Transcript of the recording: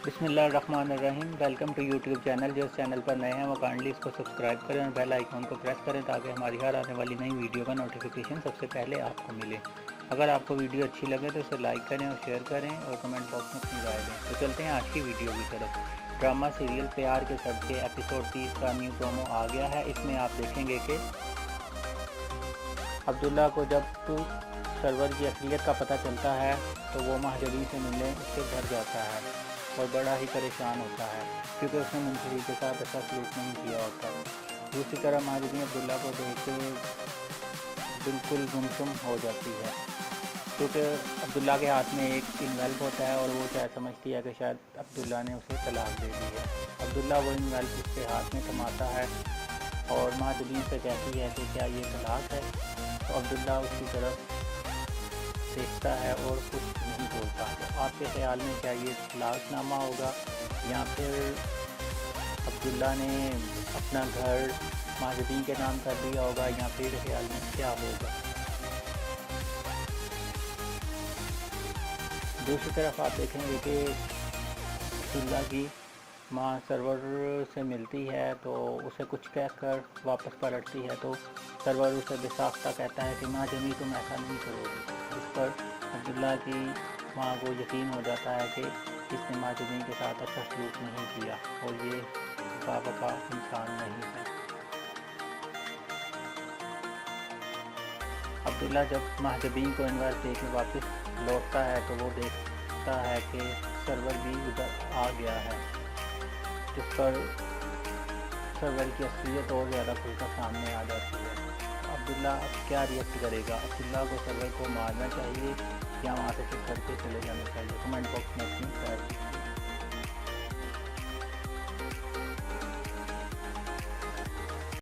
बिस्मिल्लाहिर्रहमानिर्रहीम। Welcome to YouTube channel. जो इस चैनल पर नए हैं वो काइंडली इसको सब्सक्राइब करें और बेल आइकॉन को प्रेस करें ताकि हमारी हर आने वाली नई वीडियो का नोटिफिकेशन सबसे पहले आपको मिले। अगर आपको वीडियो अच्छी लगे तो इसे लाइक करें और शेयर करें और कमेंट बॉक्स में अपनी राय दें। तो चलते हैं आज की वीडियो की तरफ। ड्रामा सीरियल प्यार के सदके एपिसोड 30 का न्यू प्रोमो आ गया है। इसमें आप देखेंगे कि अब्दुल्ला को जब सरवर की असलियत का पता चलता है तो वो महजबी से मिलने उसके घर जाता है और बड़ा ही परेशान होता है क्योंकि उसने मुंशी के साथ ऐसा सलूक नहीं किया होता। दूसरी तरफ महजबी अब्दुल्ला को देख के बिल्कुल गुमसुम हो जाती है क्योंकि अब्दुल्ला के हाथ में एक इन्वेल्प होता है और वो शायद समझती है कि शायद अब्दुल्ला ने उसे तलाक दे दी है। अब्दुल्ला वो इन्वेल्प उसके हाथ में थमाता है और महजबी से कहती है कि क्या ये तलाक है। तो अब्दुल्ला उसकी तरफ देखता है और कुछ नहीं बोलता। तो आपके ख्याल में क्या ये तलाकनामा होगा या फिर अब्दुल्ला ने अपना घर महजबीन के नाम कर दिया होगा या फिर ख्याल में क्या होगा। दूसरी तरफ आप देखेंगे कि अब्दुल्ला की माँ सरवर से मिलती है तो उसे कुछ कहकर वापस पलटती है। तो सरवर उसे बेसाख्ता कहता है कि माँ जमी तुम ऐसा नहीं करोगी। इस पर अब्दुल्ला की माँ को यकीन हो जाता है कि इसने माजूमी के साथ अच्छा सलूक नहीं किया और ये बावफा इंसान नहीं है। अब्दुल्ला जब महजबीन को इन्वेस्ट दे के वापस लौटता है तो वो देखता है कि सरवर भी उधर आ गया है, जिस पर सरवर की असलियत और ज़्यादा खुलकर सामने आ जाती है। अब्दुल्ला अब क्या रिएक्ट करेगा? अब्दुल्ला को सरवर को मारना चाहिए या वहाँ से चुप करके चले जाना चाहिए? कमेंट बॉक्स में अपनी